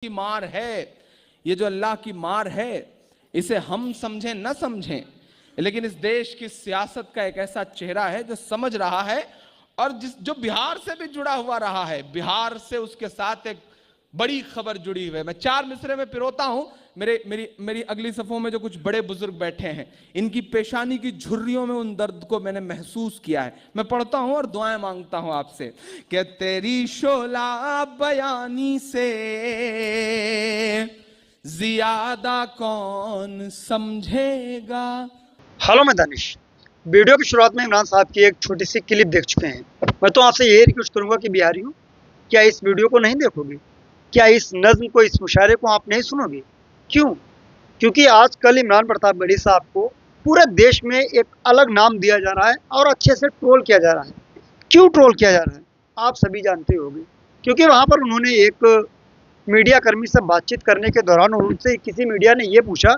की मार है, ये जो अल्लाह की मार है, इसे हम समझें न समझें, लेकिन इस देश की सियासत का एक ऐसा चेहरा है जो समझ रहा है और जो बिहार से भी जुड़ा हुआ रहा है। बिहार से उसके साथ एक बड़ी खबर जुड़ी हुई है। मैं चार मिसरे में पिरोता हूं। मेरी अगली सफों में जो कुछ बड़े बुजुर्ग बैठे हैं, इनकी पेशानी की झुर्रियों में उन दर्द को मैंने महसूस किया है। मैं पढ़ता हूं और दुआएं मांगता हूं आपसे कि तेरी शोला बयानी से ज्यादा कौन समझेगा। हेलो, मैं दानिश। वीडियो की शुरुआत में इमरान साहब की एक छोटी सी क्लिप देख चुके हैं। मैं तो आपसे यही रिक्वेस्ट करूंगा कि बिहारियों, क्या इस वीडियो को नहीं देखोगे? क्या इस नज्म को, इस मुशायरे को आप नहीं सुनोगे? क्यों? क्योंकि आजकल इमरान प्रताप गढ़ी साहब को पूरे देश में एक अलग नाम दिया जा रहा है और अच्छे से ट्रोल किया जा रहा है। क्यों ट्रोल किया जा रहा है आप सभी जानते होंगे। क्योंकि वहाँ पर उन्होंने एक मीडिया कर्मी से बातचीत करने के दौरान उनसे किसी मीडिया ने ये पूछा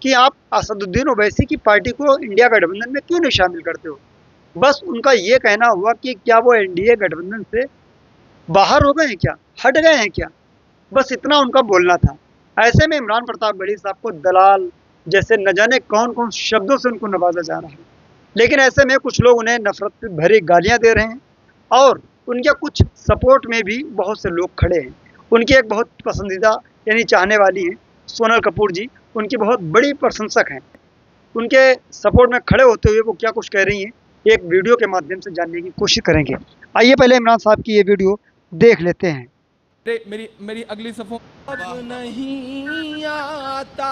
कि आप असदुद्दीन ओवैसी की पार्टी को इंडिया गठबंधन में क्यों नहीं शामिल करते हो। बस उनका ये कहना हुआ कि क्या वो एनडीए गठबंधन से बाहर हो गए हैं, क्या हट गए हैं क्या। बस इतना उनका बोलना था। ऐसे में इमरान प्रताप गढ़ी साहब को दलाल जैसे न जाने कौन कौन शब्दों से उनको नवाजा जा रहा है। लेकिन ऐसे में कुछ लोग उन्हें नफरत भरी गालियां दे रहे हैं और उनके कुछ सपोर्ट में भी बहुत से लोग खड़े हैं। उनकी एक बहुत पसंदीदा यानी चाहने वाली हैं सोनल कपूर जी, उनकी बहुत बड़ी प्रशंसक हैं। उनके सपोर्ट में खड़े होते हुए वो क्या कुछ कह रही हैं, एक वीडियो के माध्यम से जानने की कोशिश करेंगे। आइए पहले इमरान साहब की ये वीडियो देख लेते हैं। मेरी अगली सफों अब नहीं आता।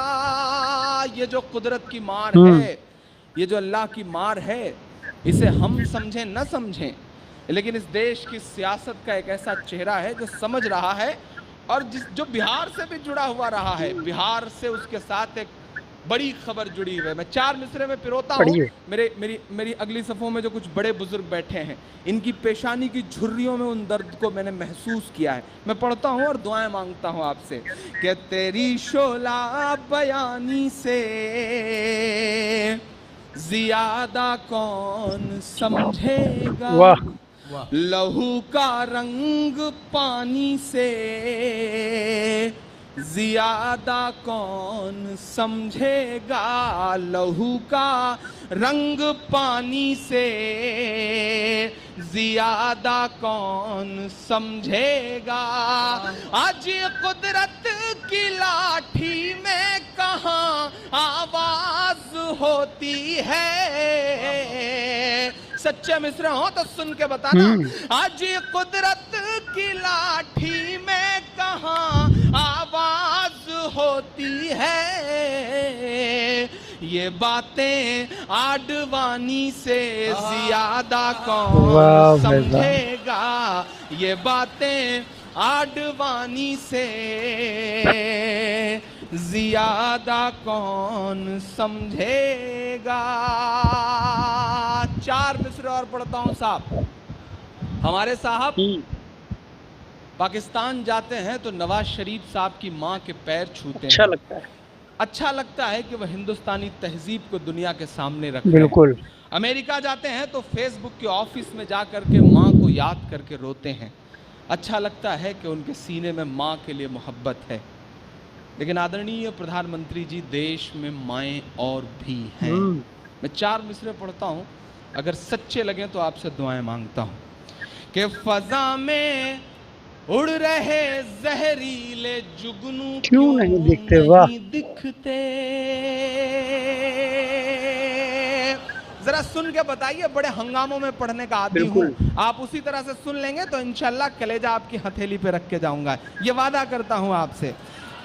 ये जो कुदरत की मार है, ये जो अल्लाह की मार है, इसे हम समझें न समझें, लेकिन इस देश की सियासत का एक ऐसा चेहरा है जो समझ रहा है और जो बिहार से भी जुड़ा हुआ रहा है। बिहार से उसके साथ एक बड़ी खबर जुड़ी हुई है। मैं चार मिसरे में पिरोता हूं। मेरी अगली सफों में जो कुछ बड़े बुजुर्ग बैठे हैं, इनकी पेशानी की झुर्रियों में उन दर्द को मैंने महसूस किया है। मैं पढ़ता हूं और दुआएं मांगता हूं आपसे कि तेरी शोला बयानी से ज्यादा कौन समझेगा। वाह, लहू का रंग पानी से ज्यादा कौन समझेगा। लहू का रंग पानी से ज्यादा कौन समझेगा। आज कुदरत की लाठी में कहाँ आवाज होती है। सच्चे मिसरे हो तो सुन के बताना। आज कुदरत की लाठी में कहाँ आवाज होती है। ये बातें आडवाणी से ज्यादा कौन समझेगा। ये बातें आडवाणी से ज्यादा कौन समझेगा। चार मिसरे और पढ़ता हूं साहब। हमारे साहब पाकिस्तान जाते हैं तो नवाज शरीफ साहब की मां के पैर छूते हैं। अच्छा लगता है कि वह हिंदुस्तानी तहजीब को दुनिया के सामने रखते हैं। बिल्कुल। अमेरिका जाते हैं तो फेसबुक के ऑफिस में जा करके मां को याद करके रोते हैं। अच्छा लगता है कि उनके सीने में मां के लिए मोहब्बत है। लेकिन आदरणीय प्रधानमंत्री जी, देश में माएँ और भी हैं। मैं चार मिसरे पढ़ता हूँ, अगर सच्चे लगे तो आपसे दुआएं मांगता हूँ कि फजा में उड़ रहे जहरीले जुगनू क्यों नहीं दिखते। वाह, दिखते। जरा सुन के बताइए, बड़े हंगामों में पढ़ने का आदी हूँ। आप उसी तरह से सुन लेंगे तो इंशाल्लाह कलेजा आपकी हथेली पे रख के जाऊंगा। ये वादा करता हूँ आपसे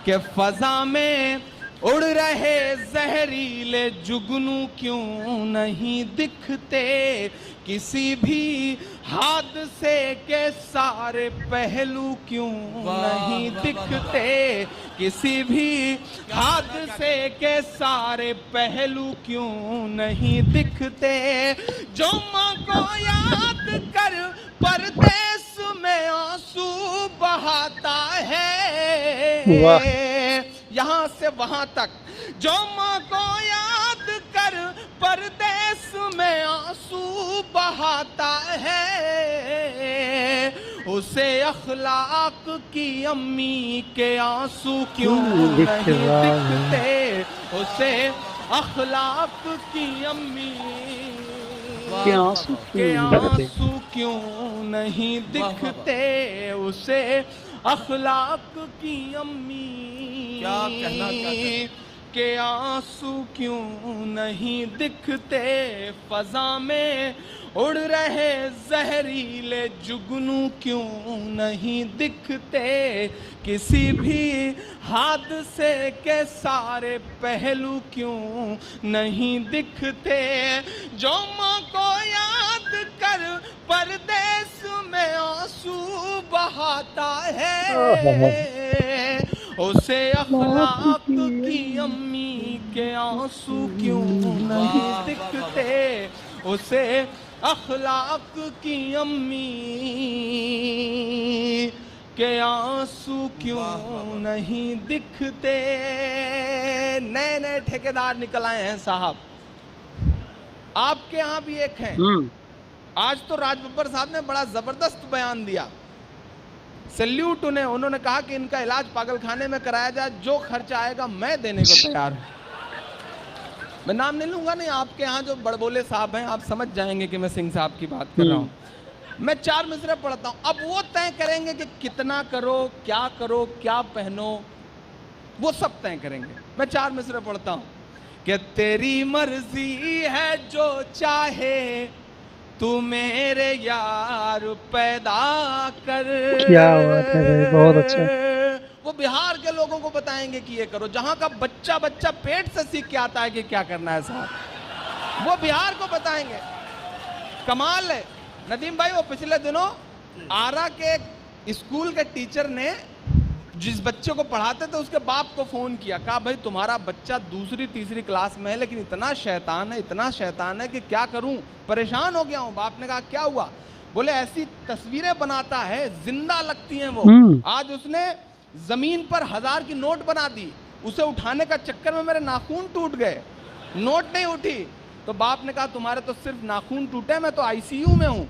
कि फजा में उड़ रहे जहरीले जुगनू क्यों नहीं दिखते। किसी भी हादसे के सारे पहलू क्यों नहीं दिखते। किसी भी हादसे के सारे पहलू क्यों नहीं दिखते। जो माँ को याद कर परदेस में आंसू बहाता है। यहाँ से वहां तक जो माँ को याद कर परदेस में आंसू बहाता है। उसे अखलाक की अम्मी के आंसू क्यों नहीं दिखते, उसे अखलाक की अम्मी के आंसू के क्यों नहीं दिखते? आंसू क्यों नहीं दिखते, उसे अखलाक की अम्मी क्या कहना चाहते के आंसू क्यों नहीं दिखते, फजा में उड़ रहे जहरीले जुगनू क्यों नहीं दिखते, किसी भी हादसे के सारे पहलू क्यों नहीं दिखते, जो माँ को याद कर परदेस में आंसू बहाता है, उसे अखलाक की अम्मी के आंसू क्यों नहीं दिखते, उसे अखलाक की अम्मी के आंसू क्यों नहीं दिखते। नए नए ठेकेदार निकल आए हैं साहब, आपके यहाँ भी एक हैं। आज तो राज बब्बर साहब ने बड़ा जबरदस्त बयान दिया, सैल्यूट उन्हें। उन्होंने कहा कि इनका इलाज पागल खाने में कराया जाए, जो खर्चा आएगा मैं देने को तैयार हूं। मैं नाम नहीं लूंगा, नहीं, आपके यहाँ जो बड़बोले साहब हैं आप समझ जाएंगे कि मैं सिंह साहब की बात कर रहा हूँ। मैं 4 मिसरे पढ़ता हूँ, अब वो तय करेंगे कि कितना करो, क्या पहनो, वो सब तय करेंगे। मैं 4 मिसरे पढ़ता हूँ कि तेरी मर्जी है जो चाहे तू मेरे यार पैदा कर। क्या बात है भाई, बहुत अच्छा। वो बिहार के लोगों को बताएंगे कि ये करो, जहां का बच्चा पेट से सीख के आता है कि क्या करना है साहब, वो बिहार को बताएंगे। कमाल है नदीम भाई, वो पिछले दिनों आरा के एक स्कूल के टीचर ने जिस बच्चे को पढ़ाते थे उसके बाप को फोन किया, कहा भाई तुम्हारा बच्चा 2-3 क्लास में है लेकिन इतना शैतान है कि क्या करूं, परेशान हो गया हूं। बाप ने कहा क्या हुआ? बोले ऐसी तस्वीरें बनाता है, जिंदा लगती हैं वो। आज उसने जमीन पर 1000 की नोट बना दी, उसे उठाने का चक्कर में मेरे नाखून टूट गए, नोट नहीं उठी। तो बाप ने कहा तुम्हारे तो सिर्फ नाखून टूटे, मैं तो आईसीयू में हूं।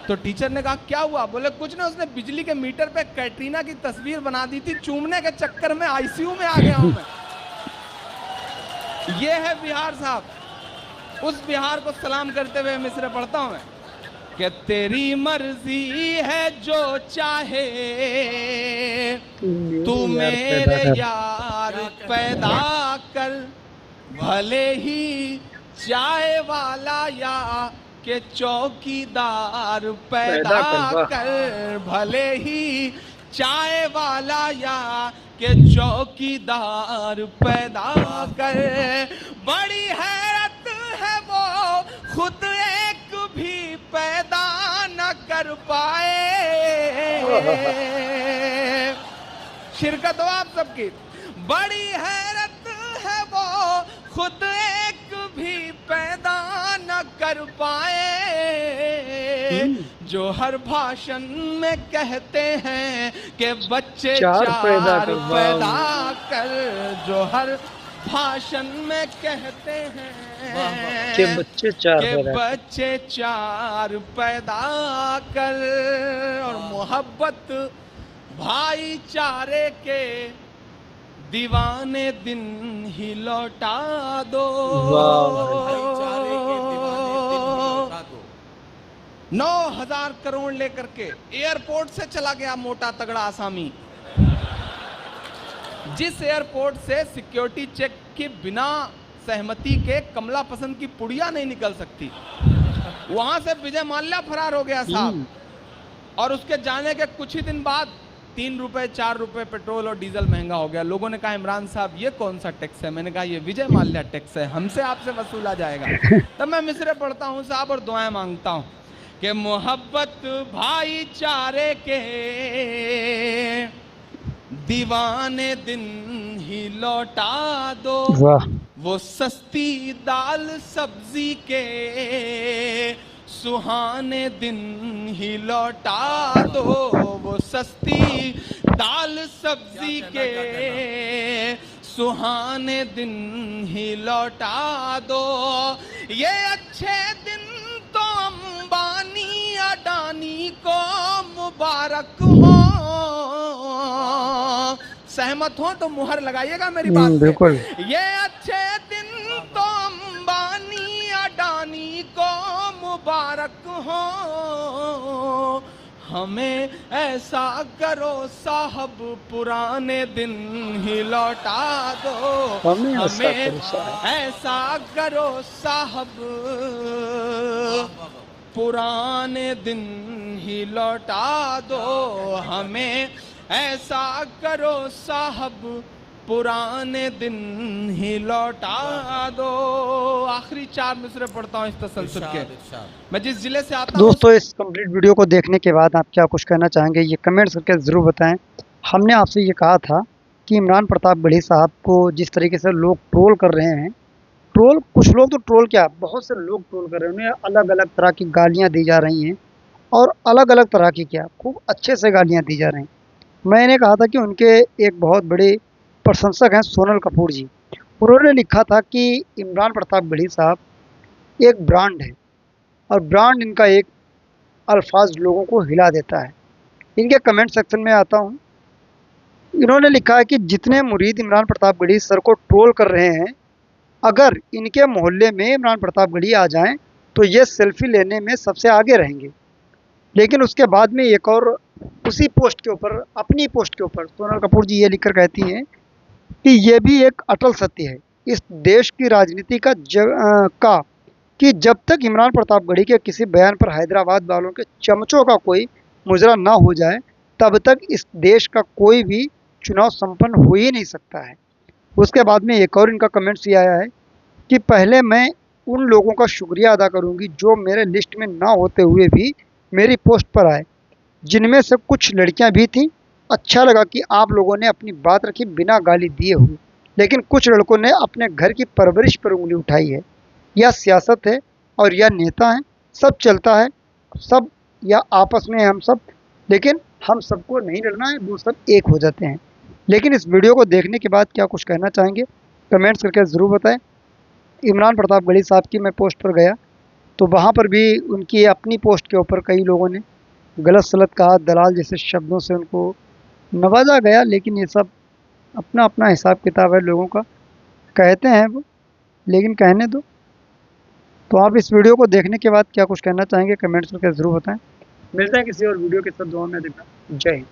तो टीचर ने कहा क्या हुआ? बोले कुछ नहीं, उसने बिजली के मीटर पे कैटरीना की तस्वीर बना दी थी, चूमने के चक्कर में आईसीयू में आ गया हूं मैं। ये है बिहार साहब। उस बिहार को सलाम करते हुए मिसरे पढ़ता हूं मैं कि तेरी मर्जी है जो चाहे तू मेरे यार पैदा कर, भले ही चाय वाला या के चौकीदार पैदा कर, भले ही चाय वाला या के चौकीदार पैदा कर। बड़ी हैरत है वो खुद एक भी पैदा न कर पाए। शिरकत हो आप सबकी। बड़ी हैरत है वो खुद एक भी पैदा न कर पाए, जो हर भाषण में कहते हैं कि बच्चे चार पैदा कर, जो हर भाषण में कहते हैं कि बच्चे चार पैदा कर, और मोहब्बत भाईचारे के दीवाने दिन ही लौटा दो। 9,000 करोड़ लेकर के एयरपोर्ट से चला गया मोटा तगड़ा आसामी, जिस एयरपोर्ट से सिक्योरिटी चेक के बिना सहमति के कमला पसंद की पुड़िया नहीं निकल सकती, वहां से विजय माल्या फरार हो गया साहब। और उसके जाने के कुछ ही दिन बाद 3 रुपए 4 रुपए पेट्रोल और डीजल महंगा हो गया। लोगों ने कहा इमरान साहब ये कौन सा टैक्स है? मैंने कहा ये विजय माल्या टैक्स है, हमसे आपसे वसूला जाएगा। तब मैं मिसरे पढ़ता हूँ साहब और दुआएं मांगता हूँ कि मोहब्बत भाईचारे के दीवाने दिन ही लौटा दो, वो सस्ती दाल सब्जी के सुहाने दिन ही लौटा दो, वो सस्ती दाल सब्जी के सुहाने दिन ही लौटा दो। ये अच्छे दिन तो अंबानी अडानी को मुबारक हो। सहमत हो तो मुहर लगाइएगा मेरी बात पे। बिल्कुल। ये अच्छे दिन तो अंबानी अडानी को मुबारक हो। हमें ऐसा करो साहब पुराने दिन ही लौटा दो। हमें ऐसा हमें करो साहब। ऐसा करो साहब पुराने दिन ही लौटा दो। हमें ऐसा करो साहब पुराने दिन ही लौटा दो। आखिरी 4 मिसरे पढ़ता हूँ इस तसलसल के। मैं जिस जिले से आता हूँ दोस्तों, इस कंप्लीट वीडियो को देखने के बाद आप क्या कुछ कहना चाहेंगे ये कमेंट्स करके ज़रूर बताएं। हमने आपसे ये कहा था कि इमरान प्रताप गढ़ी साहब को जिस तरीके से लोग ट्रोल कर रहे हैं, ट्रोल कुछ लोग तो ट्रोल क्या, बहुत से लोग ट्रोल कर रहे हैं, उन्हें अलग अलग तरह की गालियाँ दी जा रही हैं और अलग अलग तरह की क्या खूब अच्छे से गालियाँ दी जा रही हैं। मैंने कहा था कि उनके एक बहुत बड़े प्रशंसक हैं सोनल कपूर जी, उन्होंने लिखा था कि इमरान प्रताप गढ़ी साहब एक ब्रांड है और ब्रांड इनका एक अल्फाज लोगों को हिला देता है। इनके कमेंट सेक्शन में आता हूँ, इन्होंने लिखा है कि जितने मुरीद इमरान प्रताप गढ़ी सर को ट्रोल कर रहे हैं, अगर इनके मोहल्ले में इमरान प्रताप गढ़ी आ जाएं तो ये सेल्फी लेने में सबसे आगे रहेंगे। लेकिन उसके बाद में एक और उसी पोस्ट के ऊपर, अपनी पोस्ट के ऊपर सोनल कपूर जी ये लिखकर कहती हैं कि ये भी एक अटल सत्य है इस देश की राजनीति का कि जब तक इमरान प्रताप गढ़ी के किसी बयान पर हैदराबाद वालों के चमचों का कोई मुजरा ना हो जाए, तब तक इस देश का कोई भी चुनाव संपन्न हो ही नहीं सकता है। उसके बाद में एक और इनका कमेंट्स ये आया है कि पहले मैं उन लोगों का शुक्रिया अदा करूंगी जो मेरे लिस्ट में ना होते हुए भी मेरी पोस्ट पर आए, जिनमें से कुछ लड़कियां भी थीं। अच्छा लगा कि आप लोगों ने अपनी बात रखी बिना गाली दिए हुए, लेकिन कुछ लड़कों ने अपने घर की परवरिश पर उंगली उठाई है। यह सियासत है और यह नेता हैं, सब चलता है, सब या आपस में हम सब, लेकिन हम सबको नहीं लड़ना है, वो सब एक हो जाते हैं। लेकिन इस वीडियो को देखने के बाद क्या कुछ कहना चाहेंगे कमेंट्स करके ज़रूर बताएं। इमरान प्रताप गढ़ी साहब की मैं पोस्ट पर गया तो वहाँ पर भी उनकी अपनी पोस्ट के ऊपर कई लोगों ने गलत सलत कहा, दलाल जैसे शब्दों से उनको नवाजा गया। लेकिन ये सब अपना अपना हिसाब किताब है लोगों का, कहते हैं वो, लेकिन कहने दो। तो आप इस वीडियो को देखने के बाद क्या कुछ कहना चाहेंगे कमेंट्स करके ज़रूर बताएं। मिलते हैं किसी और वीडियो के साथ, दुआ में देखना। जय हिंद।